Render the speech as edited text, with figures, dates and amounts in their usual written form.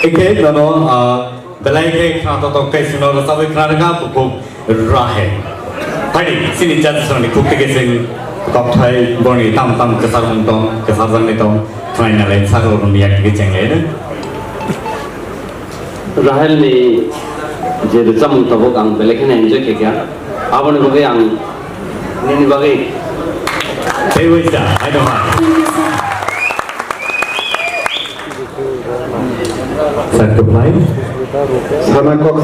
Oke, nono belai ke kerana tu kai sino rasa we kerana kan buku rahe. Hari sini jadi seorang ikut ke sini top thai boni tam kesar untung kesar ni tu thai nalai sakar orang biak ke cengai. Rahel ni jadi jam tabuk ang belai kena enjoy ke kya? Apa ni bagai ang ni bagai? Dewa ija, ayo mah. Satu lain, Sama kok